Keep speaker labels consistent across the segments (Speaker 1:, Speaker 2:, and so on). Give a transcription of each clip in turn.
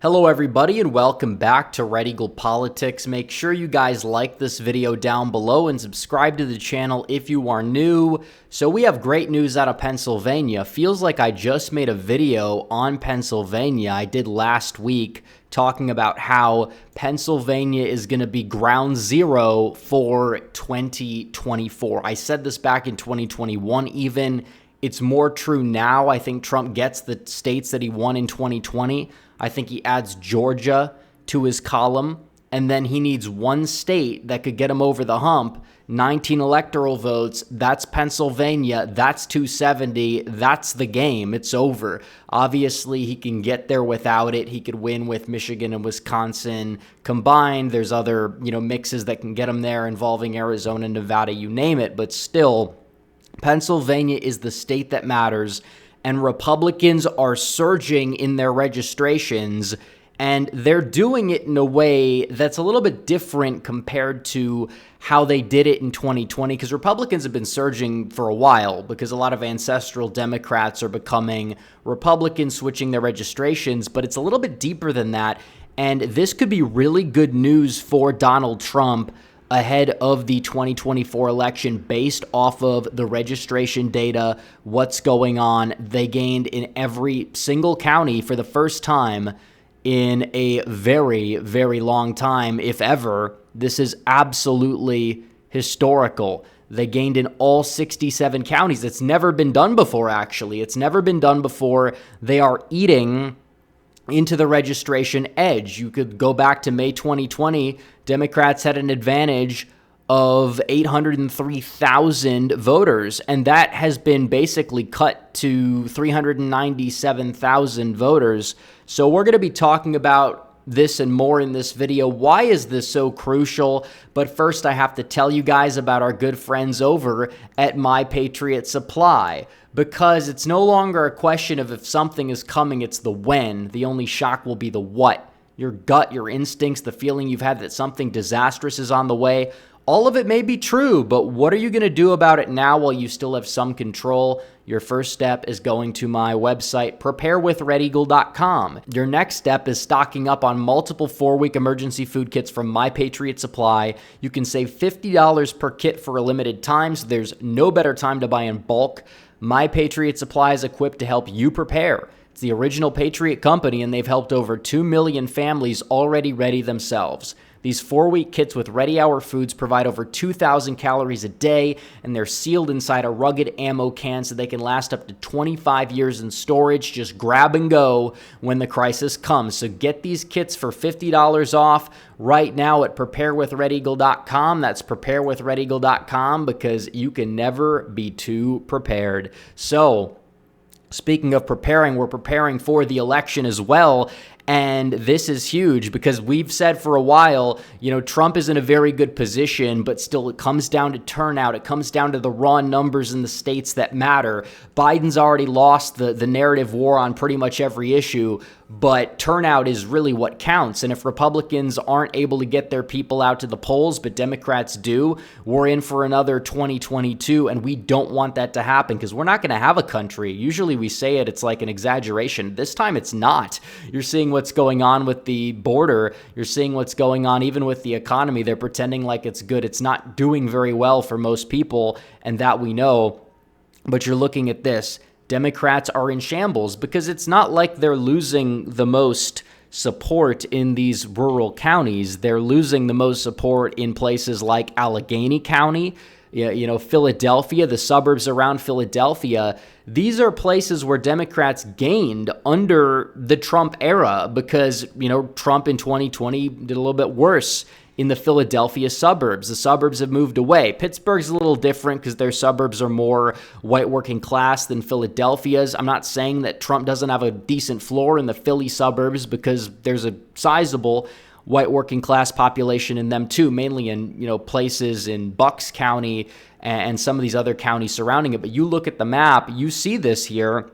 Speaker 1: Hello everybody and welcome back to Red Eagle Politics. Make sure you guys like this video down below and subscribe to the channel if you are new. So we have great news out of Pennsylvania. Feels like I just made a video on Pennsylvania I did last week talking about how Pennsylvania is going to be ground zero for 2024. I said this back in 2021 even. It's more true now. I think Trump gets the states that he won in 2020. I think he adds Georgia to his column, and then he needs one state that could get him over the hump. 19 electoral votes, that's Pennsylvania, that's 270, that's the game, it's over. Obviously, he can get there without it. He could win with Michigan and Wisconsin combined. There's other, mixes that can get him there involving Arizona, Nevada, you name it, but still, Pennsylvania is the state that matters. And Republicans are surging in their registrations, and they're doing it in a way that's a little bit different compared to how they did it in 2020, because Republicans have been surging for a while because a lot of ancestral Democrats are becoming Republicans, switching their registrations, but it's a little bit deeper than that, and this could be really good news for Donald Trump ahead of the 2024 election based off of the registration data, what's going on. They gained in every single county for the first time in a very, very long time, if ever. This is absolutely historical. They gained in all 67 counties. It's never been done before, actually. It's never been done before. They are eating into the registration edge. You could go back to May 2020. Democrats had an advantage of 803,000 voters, and that has been basically cut to 397,000 voters. So we're going to be talking about this and more in this video. Why is this so crucial? But first, I have to tell you guys about our good friends over at My Patriot Supply, because it's no longer a question of if something is coming, it's the when. The only shock will be the what. Your gut, your instincts, the feeling you've had that something disastrous is on the way. All of it may be true, but what are you going to do about it now while you still have some control? Your first step is going to my website, preparewithredeagle.com. Your next step is stocking up on multiple 4-week emergency food kits from My Patriot Supply. You can save $50 per kit for a limited time, so there's no better time to buy in bulk. My Patriot Supply is equipped to help you prepare. It's the original Patriot company, and they've helped over 2 million families already ready themselves. These 4-week kits with Ready Hour foods provide over 2,000 calories a day, and they're sealed inside a rugged ammo can so they can last up to 25 years in storage. Just grab and go when the crisis comes. So get these kits for $50 off right now at preparewithredeagle.com. That's preparewithredeagle.com, because you can never be too prepared. So, speaking of preparing, we're preparing for the election as well. And this is huge because we've said for a while, Trump is in a very good position, but still it comes down to turnout. It comes down to the raw numbers in the states that matter. Biden's already lost the narrative war on pretty much every issue, but turnout is really what counts. And if Republicans aren't able to get their people out to the polls, but Democrats do, we're in for another 2022, and we don't want that to happen because we're not going to have a country. Usually we say it's like an exaggeration. This time it's not. You're seeing what's going on with the border. You're seeing what's going on even with the economy. They're pretending like it's good. It's not doing very well for most people, and that we know. But you're looking at this. Democrats are in shambles because it's not like they're losing the most support in these rural counties. They're losing the most support in places like Allegheny County, Philadelphia, the suburbs around Philadelphia. These are places where Democrats gained under the Trump era because, Trump in 2020 did a little bit worse in the Philadelphia suburbs. The suburbs have moved away. Pittsburgh's a little different because their suburbs are more white working class than Philadelphia's. I'm not saying that Trump doesn't have a decent floor in the Philly suburbs because there's a sizable white working class population in them too, mainly in, places in Bucks County and some of these other counties surrounding it. But you look at the map, you see this here.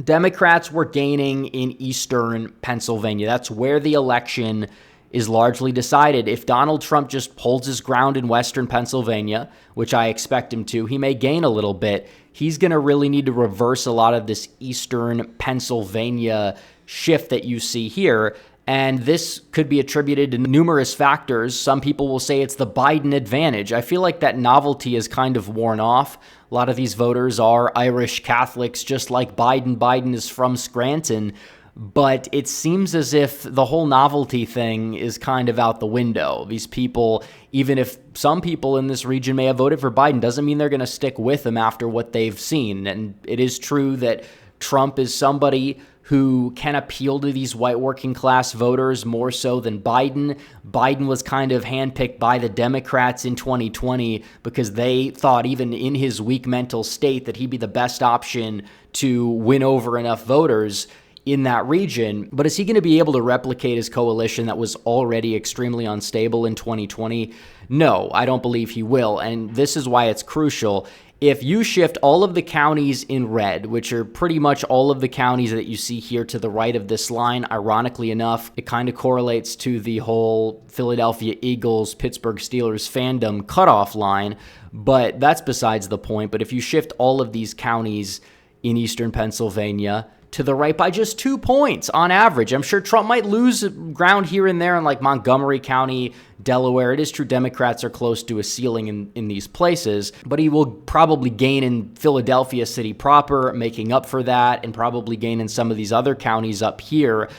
Speaker 1: Democrats were gaining in eastern Pennsylvania. That's where the election is largely decided. If Donald Trump just holds his ground in western Pennsylvania, which I expect him to, he may gain a little bit. He's going to really need to reverse a lot of this eastern Pennsylvania shift that you see here. And this could be attributed to numerous factors. Some people will say it's the Biden advantage. I feel like that novelty is kind of worn off. A lot of these voters are Irish Catholics, just like Biden. Biden is from Scranton. But it seems as if the whole novelty thing is kind of out the window. These people, even if some people in this region may have voted for Biden, doesn't mean they're going to stick with him after what they've seen. And it is true that Trump is somebody who can appeal to these white working class voters more so than Biden. Biden was kind of handpicked by the Democrats in 2020 because they thought, even in his weak mental state, that he'd be the best option to win over enough voters in that region. But is he going to be able to replicate his coalition that was already extremely unstable in 2020? No, I don't believe he will. And this is why it's crucial. If you shift all of the counties in red, which are pretty much all of the counties that you see here to the right of this line, ironically enough, it kind of correlates to the whole Philadelphia Eagles, Pittsburgh Steelers fandom cutoff line, but that's besides the point. But if you shift all of these counties in eastern Pennsylvania to the right by just 2 points on average. I'm sure Trump might lose ground here and there in like Montgomery County, Delaware. It is true Democrats are close to a ceiling in these places, but he will probably gain in Philadelphia city proper, making up for that, and probably gain in some of these other counties up here.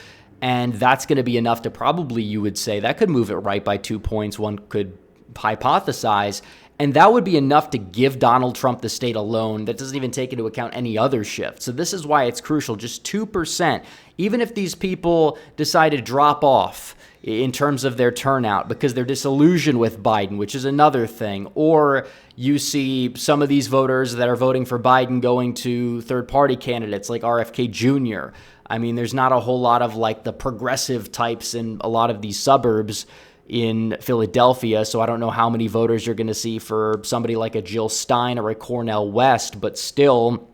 Speaker 1: And that's going to be enough to probably, you would say, that could move it right by 2 points, one could hypothesize. And that would be enough to give Donald Trump the state alone. That doesn't even take into account any other shift. So this is why it's crucial. Just 2%, even if these people decide to drop off in terms of their turnout because they're disillusioned with Biden, which is another thing, or you see some of these voters that are voting for Biden going to third-party candidates like RFK Jr. I mean, there's not a whole lot of like the progressive types in a lot of these suburbs in Philadelphia, so I don't know how many voters you're going to see for somebody like a Jill Stein or a Cornel West, but still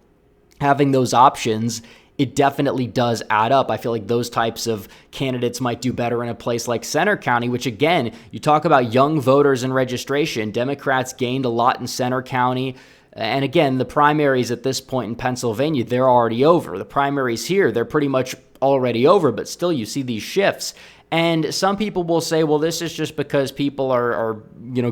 Speaker 1: having those options, it definitely does add up. I feel like those types of candidates might do better in a place like Centre County, which again, you talk about young voters and registration. Democrats gained a lot in Centre County. And again, the primaries at this point in Pennsylvania, they're already over. The primaries here, they're pretty much already over, but still you see these shifts. And some people will say, well, this is just because people are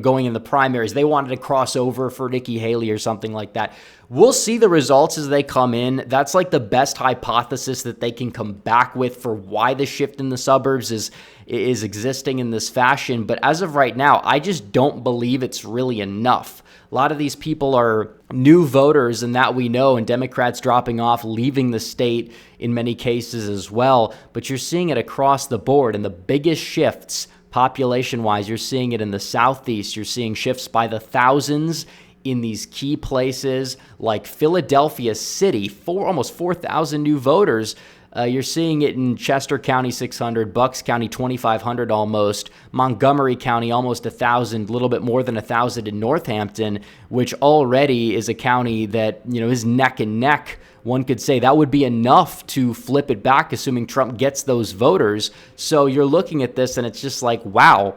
Speaker 1: going in the primaries. They wanted to cross over for Nikki Haley or something like that. We'll see the results as they come in. That's like the best hypothesis that they can come back with for why the shift in the suburbs is existing in this fashion. But as of right now, I just don't believe it's really enough. A lot of these people are new voters, and that we know, and Democrats dropping off, leaving the state in many cases as well. But you're seeing it across the board, and the biggest shifts population-wise, you're seeing it in the Southeast. You're seeing shifts by the thousands in these key places like Philadelphia City, almost 4,000 new voters. You're seeing it in Chester County, 600, Bucks County, 2,500 almost, Montgomery County, almost 1,000, a little bit more than 1,000 in Northampton, which already is a county that, is neck and neck. One could say that would be enough to flip it back, assuming Trump gets those voters. So you're looking at this and it's just like, wow,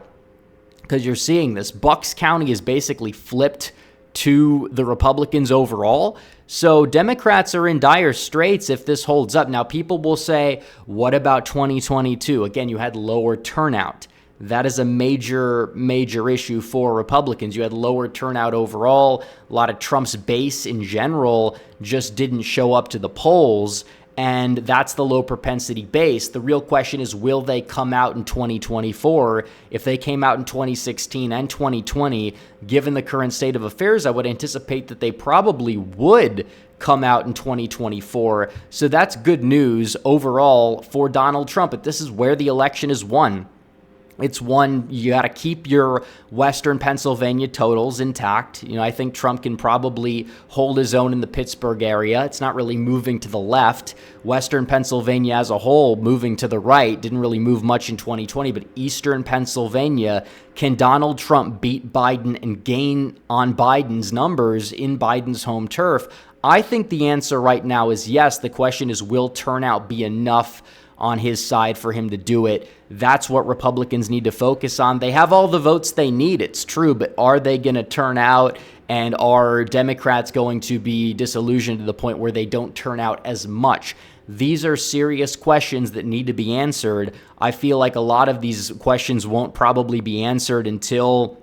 Speaker 1: because you're seeing this. Bucks County is basically flipped to the Republicans overall. So Democrats are in dire straits if this holds up. Now, people will say, what about 2022? Again, you had lower turnout. That is a major, major issue for Republicans. You had lower turnout overall. A lot of Trump's base in general just didn't show up to the polls. And that's the low propensity base. The real question is, will they come out in 2024? If they came out in 2016 and 2020, given the current state of affairs, I would anticipate that they probably would come out in 2024. So that's good news overall for Donald Trump. But this is where the election is won. It's one, you got to keep your Western Pennsylvania totals intact. I think Trump can probably hold his own in the Pittsburgh area. It's not really moving to the left. Western Pennsylvania as a whole moving to the right. Didn't really move much in 2020, but Eastern Pennsylvania, can Donald Trump beat Biden and gain on Biden's numbers in Biden's home turf? I think the answer right now is yes. The question is, will turnout be enough on his side for him to do it? That's what Republicans need to focus on. They have all the votes they need, it's true, but are they going to turn out, and are Democrats going to be disillusioned to the point where they don't turn out as much? these are serious questions that need to be answered. I feel like a lot of these questions won't probably be answered until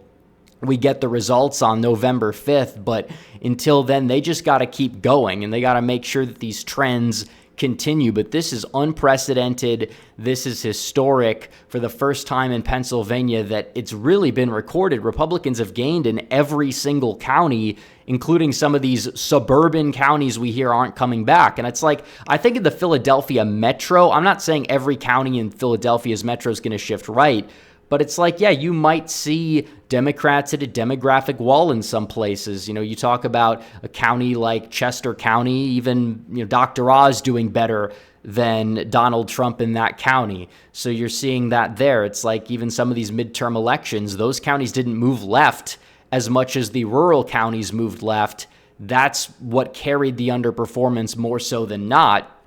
Speaker 1: we get the results on November 5th. But until then, they just got to keep going, and they got to make sure that these trends continue. But this is unprecedented. This is historic. For the first time in Pennsylvania that it's really been recorded, Republicans have gained in every single county, including some of these suburban counties we hear aren't coming back. And it's like, I think of the Philadelphia metro. I'm not saying every county in Philadelphia's metro is going to shift right, but it's like, yeah, you might see Democrats at a demographic wall in some places. You know, you talk about a county like Chester County, even, you know, Dr. Oz doing better than Donald Trump in that county. So you're seeing that there. It's like even some of these midterm elections, those counties didn't move left as much as the rural counties moved left. That's what carried the underperformance more so than not.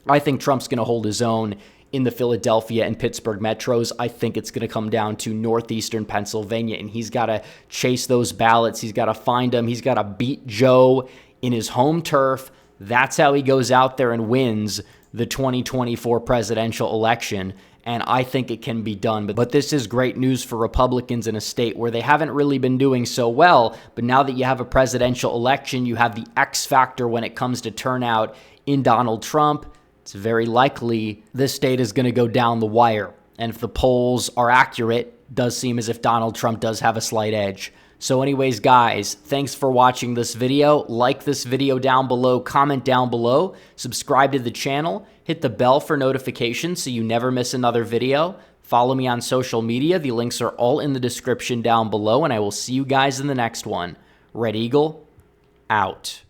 Speaker 1: I think Trump's going to hold his own in the Philadelphia and Pittsburgh metros. I think it's going to come down to northeastern Pennsylvania, and he's got to chase those ballots. He's got to find them. He's got to beat Joe in his home turf. That's how he goes out there and wins the 2024 presidential election, and I think it can be done. But this is great news for Republicans in a state where they haven't really been doing so well. But now that you have a presidential election, you have the X factor when it comes to turnout in Donald Trump. It's very likely this state is going to go down the wire. And if the polls are accurate, it does seem as if Donald Trump does have a slight edge. So anyways, guys, thanks for watching this video. Like this video down below, comment down below, subscribe to the channel, hit the bell for notifications so you never miss another video. Follow me on social media. The links are all in the description down below, and I will see you guys in the next one. Red Eagle, out.